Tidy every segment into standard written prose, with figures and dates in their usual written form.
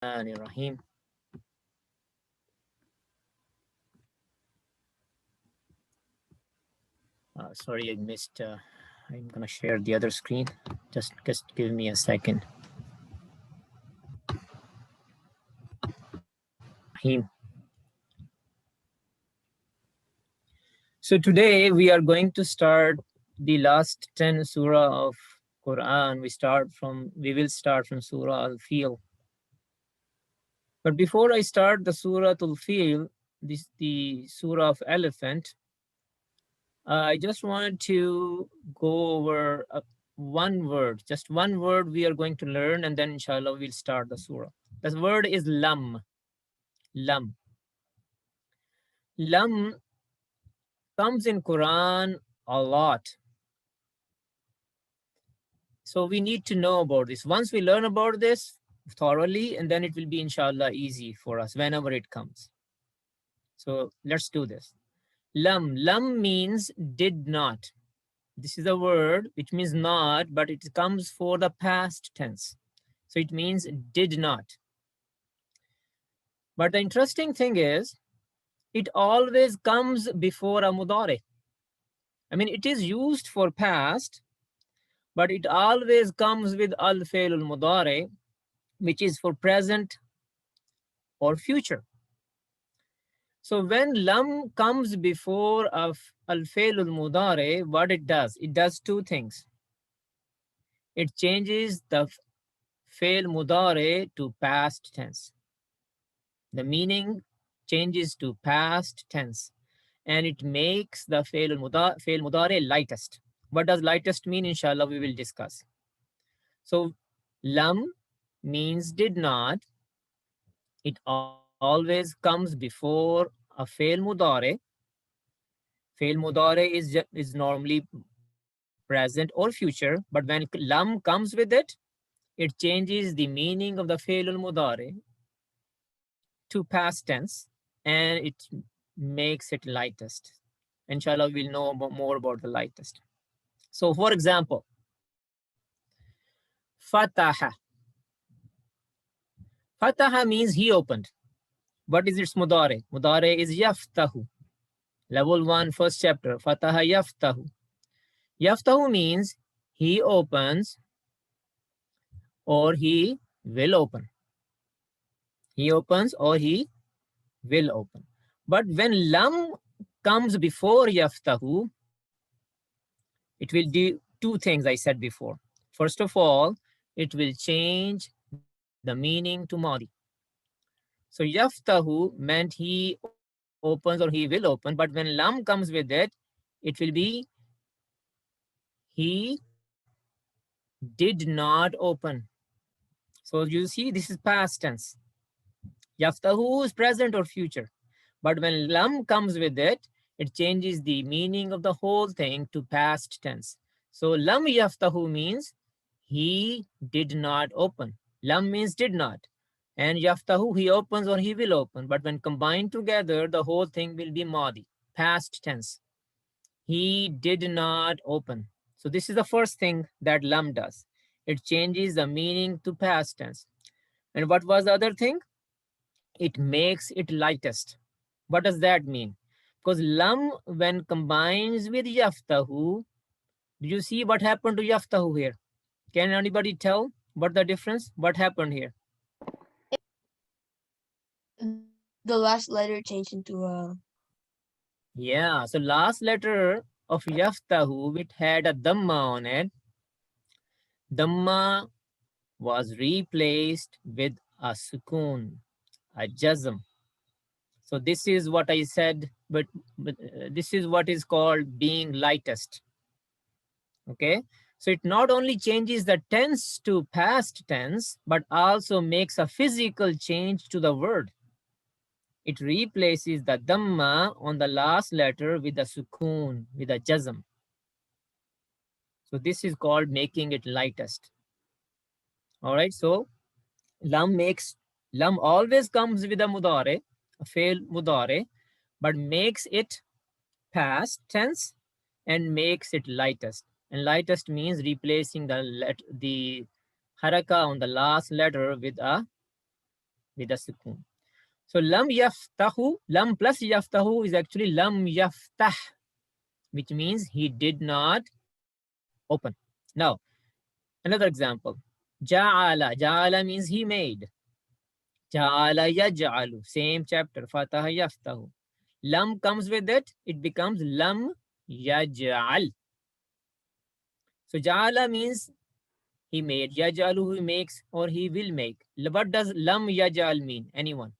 Rahim. Sorry, I missed. I'm gonna share the other screen. Just give me a second. Rahim. So today we are going to start the last 10 surah of Quran. We will start from Surah Al-Fil. But before I start the Surah Al-Fil, the Surah of Elephant, I just wanted to go over one word, just one word we are going to learn, and then inshallah we'll start the surah. The word is lam. Lam. Lam comes in Quran a lot. So we need to know about this. Once we learn about this thoroughly, and then it will be inshallah easy for us whenever it comes. So let's do this. Lam. Lam means did not. This is a word which means not, but it comes for the past tense. So it means did not. But the interesting thing is, it always comes before a mudare. I mean, it is used for past, but it always comes with al-fail al-mudare, which is for present or future. So when lam comes before al-fail al-mudare, what it does two things. It changes the fail mudare to past tense. The meaning changes to past tense, and it makes the fail mudare lightest. What does lightest mean? Inshallah, we will discuss. So lam means did not. It always comes before a fail mudare. Fail mudare is normally present or future, but when lam comes with it, it changes the meaning of the fail mudare to past tense, and it makes it lightest. Inshallah, we'll know more about the lightest. So for example, fataha. Fataha means he opened. What is its mudare? Mudare is yaftahu. Level 1, first chapter. Fataha yaftahu. Yaftahu means he opens or he will open. He opens or he will open. But when lam comes before yaftahu, it will do two things I said before. First of all, it will change the meaning to Madi. So yaftahu meant he opens or he will open, but when lam comes with it, it will be he did not open. So you see, this is past tense. Yaftahu is present or future. But when lam comes with it, it changes the meaning of the whole thing to past tense. So lam yaftahu means he did not open. Lam means did not. And yaftahu, he opens or he will open. But when combined together, the whole thing will be madi, past tense. He did not open. So this is the first thing that lam does. It changes the meaning to past tense. And what was the other thing? It makes it lightest. What does that mean? Because lam, when combines with yaftahu, do you see what happened to yaftahu here? Can anybody tell what the difference? What happened here? The last letter changed into Yeah, so last letter of yaftahu, it had a dhamma on it. Dhamma was replaced with a sukoon, a jazm. So this is what I said, but this is what is called being lightest. Okay, so it not only changes the tense to past tense, but also makes a physical change to the word. It replaces the dhamma on the last letter with a sukoon, with a jazm. So this is called making it lightest. All right, so lam always comes with a mudare, a fail mudare, but makes it past tense and makes it lightest. And lightest means replacing the haraka on the last letter with a with a sukun. So lam yaftahu, lam plus yaftahu is actually lam yaftah, which means he did not open. Now, another example. Ja'ala. Ja'ala means he made. Ja'ala yaj'alu. Same chapter. Fataha yaftahu. Lam comes with it. It becomes lam yaj'al. So ja'ala means he made. Yaj'alu he makes or he will make. What does lam yaj'al mean? Anyone?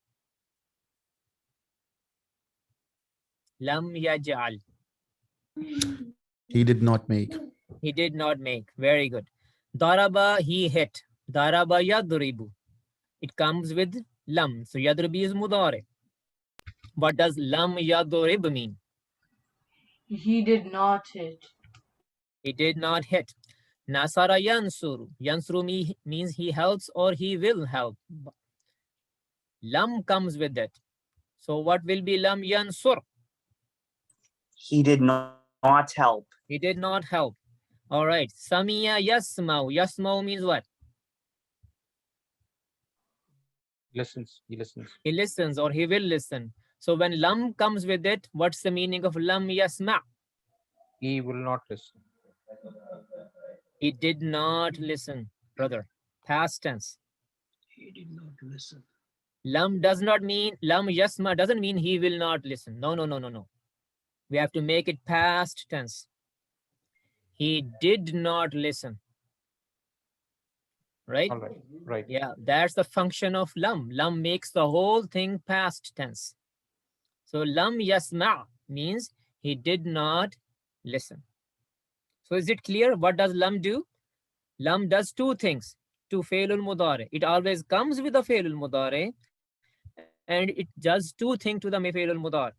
Lam yaj'al. He did not make. He did not make. Very good. Daraba, he hit. Daraba yadribu. It comes with lam. So yadribi is mudare. What does lam yadrib mean? He did not hit. He did not hit. Nasara yansuru. Yansuru means he helps or he will help. Lam comes with it. So what will be lam yansur? He did not help. He did not help. All right. Samiya yasmau. Yasmau means what? Listens. He listens. He listens or he will listen. So when lam comes with it, what's the meaning of lam yasma? He will not listen. He did not listen, brother. Past tense. He did not listen. Lam does not mean, lam yasma doesn't mean he will not listen. No. We have to make it past tense. He did not listen. Right? All right. Right. Yeah, that's the function of lam. Lam makes the whole thing past tense. So lam yasma means he did not listen. So is it clear? What does lam do? Lam does two things to failul mudare. It always comes with a failul mudare and it does two things to the failul mudare.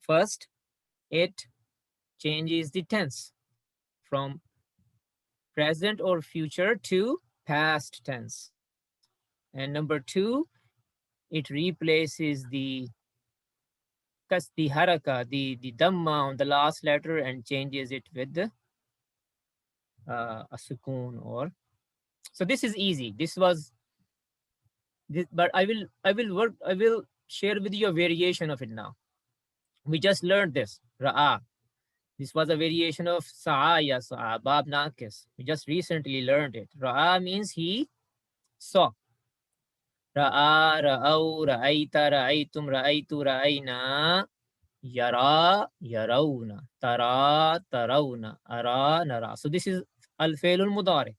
First, it changes the tense from present or future to past tense. And number two, it replaces the haraka, the dhamma on the last letter and changes it with a sukoon or. So this is easy. This was this, but I will share with you a variation of it now. We just learned this, ra'a. This was a variation of sa'a sa'a, bab nakis. We just recently learned it. Ra'a means he saw. Ra'a, ra'au, ra'aita, ra'aitum, ra'aitu, ra'aina, yara, yarawna, tara, tarawna, ara, nara. So this is al-failul mudari.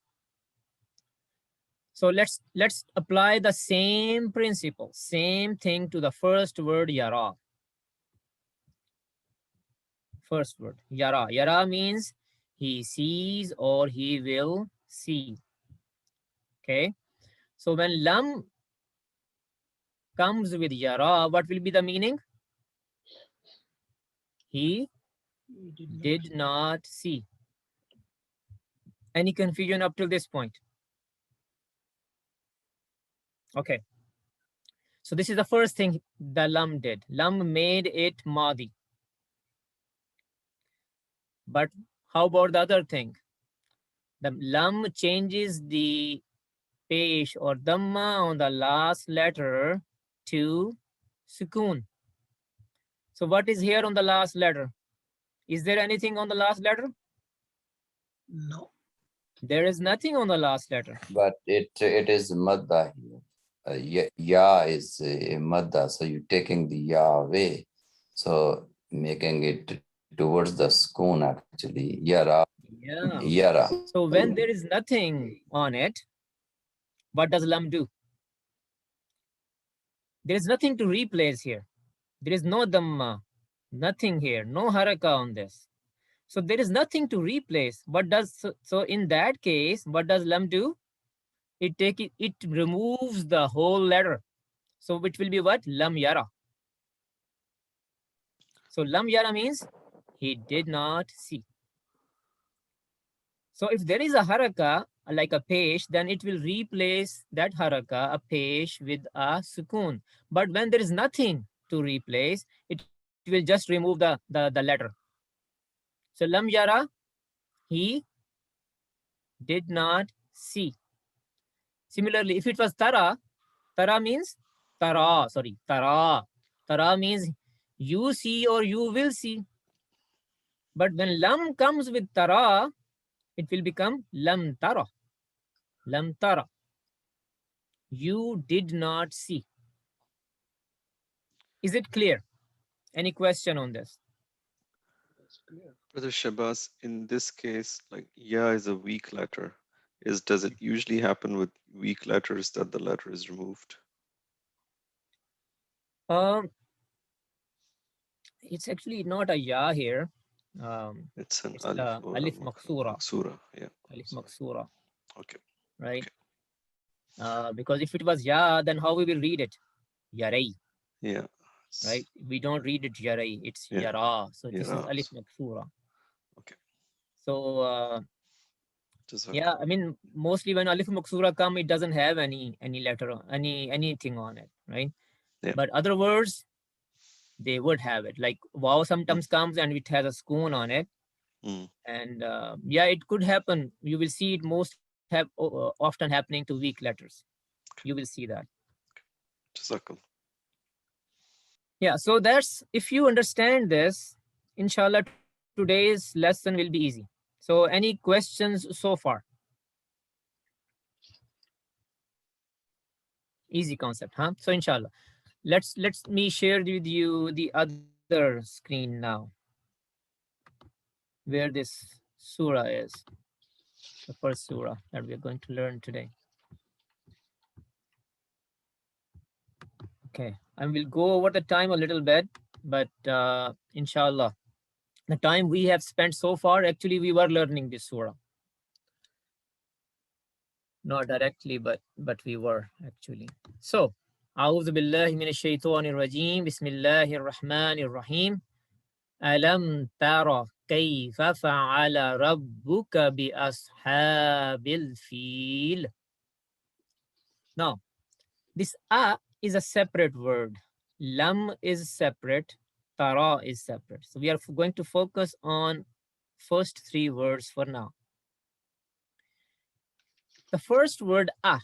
So let's apply the same principle, same thing to the first word yara. First word, yara. Yara means he sees or he will see. Okay. So when lam comes with yara, what will be the meaning? He did not see. Any confusion up till this point? Okay. So this is the first thing the lam did. Lam made it madi. But how about the other thing? The lam changes the pesh or dhamma on the last letter to sukoon. So what is here on the last letter? Is there anything on the last letter? No. There is nothing on the last letter. But it is madda here. Ya is madda, so you're taking the ya away, so making it towards the skoon actually. Yara. Yeah. Yara. So when there is nothing on it, what does lam do? There is nothing to replace here. There is no dhamma, nothing here, no haraka on this. So there is nothing to replace. What does so in that case, what does lam do? It removes the whole letter. So which will be what? Lam yara. So lam yara means he did not see. So if there is a haraka like a pesh, then it will replace that haraka, a pesh, with a sukoon. But when there is nothing to replace, it will just remove the letter. So lam yara, he did not see. Similarly, if it was tara, tara means tara, sorry, tara. Tara means you see or you will see. But when lam comes with tara, it will become lam tara. Lam tara. You did not see. Is it clear? Any question on this? That's clear. Brother Shabazz, in this case, like ya is a weak letter. Does it usually happen with weak letters that the letter is removed? It's actually not a ya here. It's an It's alif or a alif maksura. maksura. Yeah. Alif Sorry. maksura, Okay. right? Because if it was ya, then how we will read it? Yarai, Yeah. right? We don't read it yarai, it's Yeah. yara. So this is Yara. alif maksura. Okay. So Jazakallah. yeah, I mean, mostly when alif maksura come, it doesn't have any letter, anything on it, right? Yeah. But other words, they would have it. Like wow sometimes comes and it has a spoon on it. Mm. And yeah, it could happen. You will see it often happening to weak letters. You will see that. Jazakallah. Yeah, so that's, if you understand this, inshallah, today's lesson will be easy. So any questions so far? Easy concept, huh? So inshallah, let me share with you the other screen now, where this surah is, the first surah that we are going to learn today. Okay, I will go over the time a little bit, but inshallah, the time we have spent so far, actually we were learning this surah. Not directly, but we were actually. So, أعوذ بالله من الشيطان الرجيم بسم الله الرحمن الرحيم ألم تر كيف فعل ربك بأصحاب الفيل. Now, this a is a separate word. Lam is separate. Tara is separate. So we are going to focus on first three words for now. The first word a,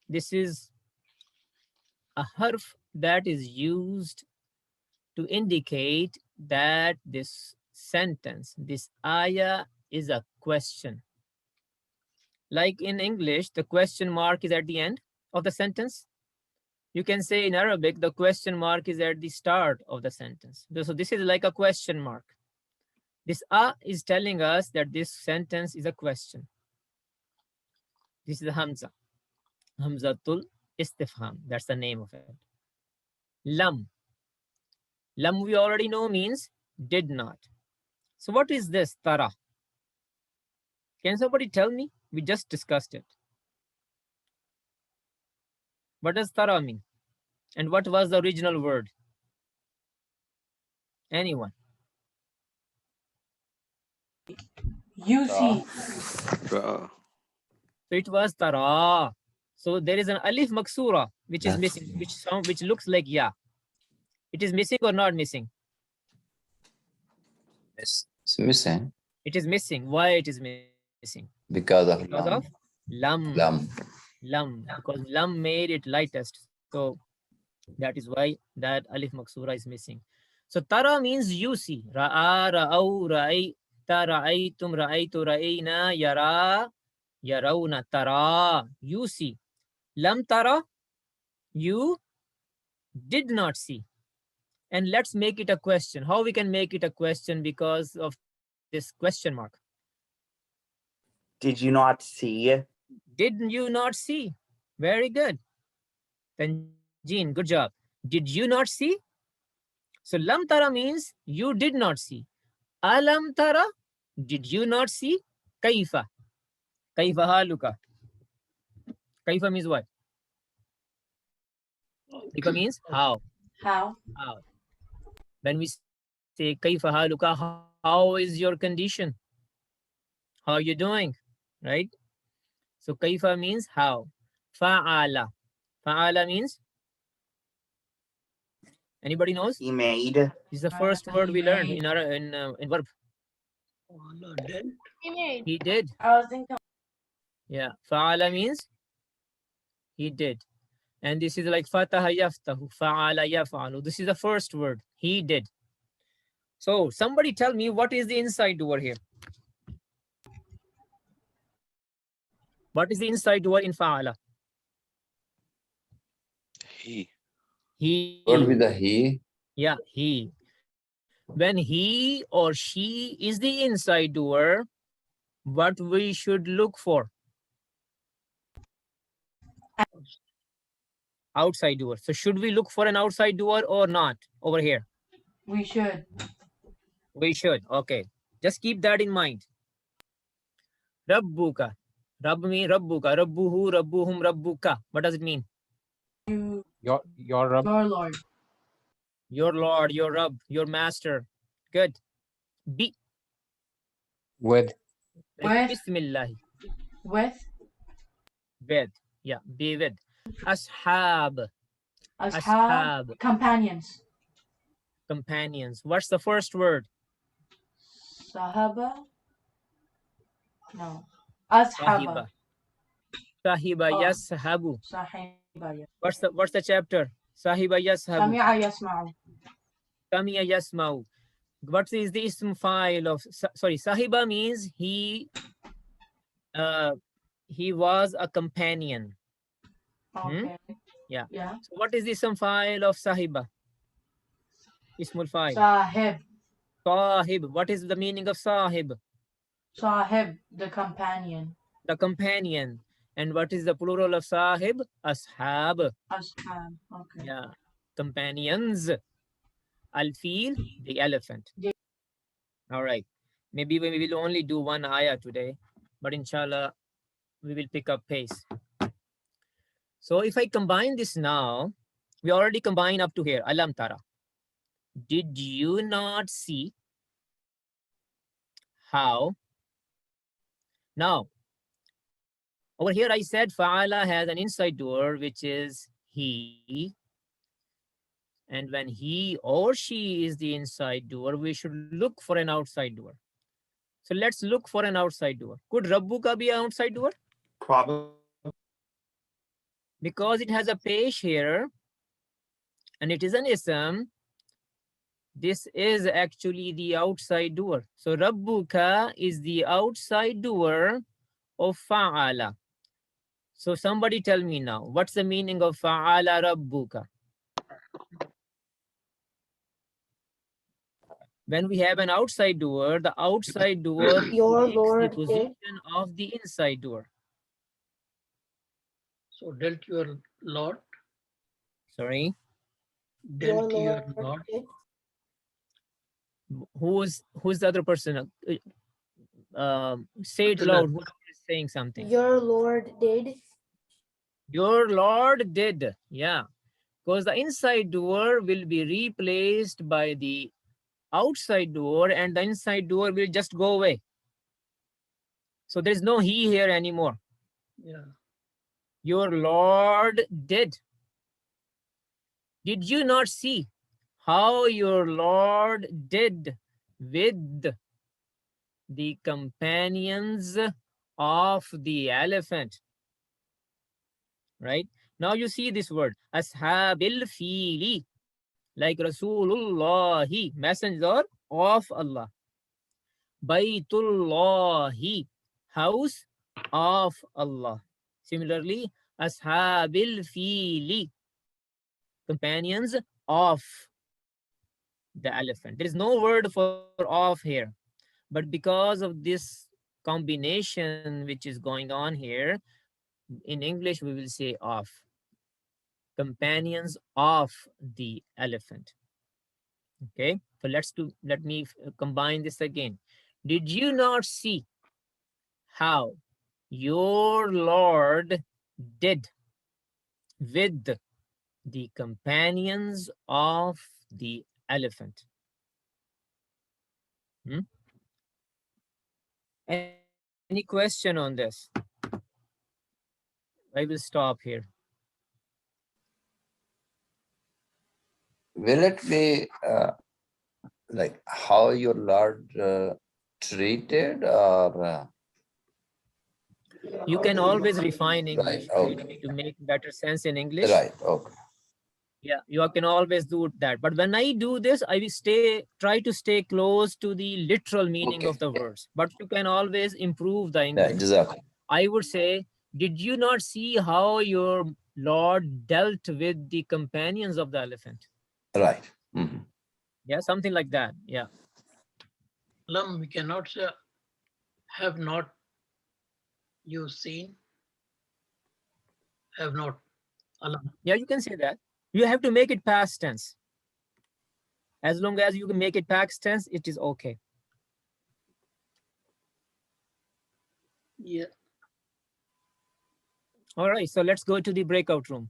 this is a harf that is used to indicate that this sentence, this ayah, is a question. Like in English, the question mark is at the end of the sentence. You can say in Arabic, the question mark is at the start of the sentence. So this is like a question mark. This a is telling us that this sentence is a question. This is the Hamza. Hamzatul Istifham. That's the name of it. Lam. Lam we already know means did not. So what is this tara? Can somebody tell me? We just discussed it. What does tara mean? And what was the original word? Anyone? You see. Ra. So it was tara. So there is an alif maksura which is That's- missing, which looks like ya. It is missing or not missing? It's missing It is missing. Why it is missing? because of Because lam. of lam. Lam. Lam. Because lam made it lightest. So that is why that alif maksura is missing. So tara means you see. Ra'a, ra'au, ra'i, ta ra'aytum, ra'aytu, ra'ayna, yara, yarawna, tara. You see. Lam tara, you did not see. And let's make it a question. How we can make it a question? Because of this question mark. Did you not see? Did you not see? Very good. Tanjeen, good job. Did you not see? So lam tara means you did not see. Alam tara, did you not see? Kaifa. Kaifa haluka. Kaifa means what? Kaifa means how. How? How. When we say kaifa haluka, how is your condition? How are you doing? Right? So kaifa means how. Fa'ala. Fa'ala means? Anybody knows? He made. This is the first He word we learned made. in verb. Allah dealt. He did. I was thinking. Yeah. Fa'ala means he did. And this is like fataha yaftahu, fa'ala yaf'alu. This is the first word. He did. So somebody tell me what is the inside doer here? What is the inside doer in fa'ala? He. He. What with the he? Yeah, he. When he or she is the inside doer, what we should look for? Outside doer. So should we look for an outside doer or not over here? We should. We should. Okay. Just keep that in mind. Rabbuka. Rabb mean Rabbuka. Rabbuhu, Rabbuhum, Rabbuka. What does it mean? You, Your Rabb. your Lord. Your Lord, your Rabb, your master. Good. Be. With. Like With. Bismillah. With. With. Yeah, be with. Ashab. Ashab. Companions. Companions. What's the first word? Sahaba. No. Ashaba. Sahiba Oh. yashabu. Sahiba. Yeah. What's the chapter? Sahiba yashabu. Sami'a yasma'u. Samiya yasma'u. What is the ism file of sorry? Sahiba means he was a companion. Okay. Yeah. Yeah. So what is the ism file of sahiba? Ismul file. Sahib. Sahib. What is the meaning of sahib? Sahib, the companion. The companion. And what is the plural of sahib? Ashab. Ashab. Okay. Yeah. Companions. Al-fil, the elephant. Yeah. All right. Maybe we will only do one ayah today, but inshallah, we will pick up pace. So if I combine this now, we already combined up to here. Alam tara. Did you not see how? Now, over here I said fa'ala has an inside doer, which is he. And when he or she is the inside doer, we should look for an outside doer. So let's look for an outside doer. Could Rabbuka be an outside doer? Probably. Because it has a pesh here, and it is an ism, this is actually the outside doer. So Rabbuka is the outside doer of fa'ala. So somebody tell me now, what's the meaning of fa'ala Rabbuka? When we have an outside doer, the outside doer Your takes Lord the did. position of the inside doer. So dealt your Lord, Sorry, dealt your Lord Lord. did. who's the other person? Say it Abdullah. loud. Whoever is saying something. Your Lord did. Your Lord did. Yeah, because the inside doer will be replaced by the outside doer, and the inside doer will just go away. So there's no he here anymore. Yeah. Your Lord did. Did you not see how your Lord did with the companions of the elephant? Right? Now you see this word, Ashabil Fili, like Rasulullahi, messenger of Allah. Baytullahi, house of Allah. Similarly, Ashabil Fili, companions of the elephant. There is no word for of here, but because of this combination which is going on here, in English we will say of. Companions of the elephant. Okay, so let me combine this again. Did you not see how your Lord did with the companions of the elephant? Any question on this? I will stop here. Will it be like how your Lord treated, or You can always refine English, right, okay. to make better sense in English. Right. Okay. Yeah, you can always do that. But when I do this, I will try to stay close to the literal meaning of the words. But you can always improve the Yeah, English. Jazakallah. I would say, did you not see how your Lord dealt with the companions of the elephant? Right. Mhm. Yeah, something like that. Yeah. Lam, we cannot say, have not you seen? Have not. Alam. Yeah, you can say that. You have to make it past tense. As long as you can make it past tense, it is okay. Yeah. All right, so let's go to the breakout room.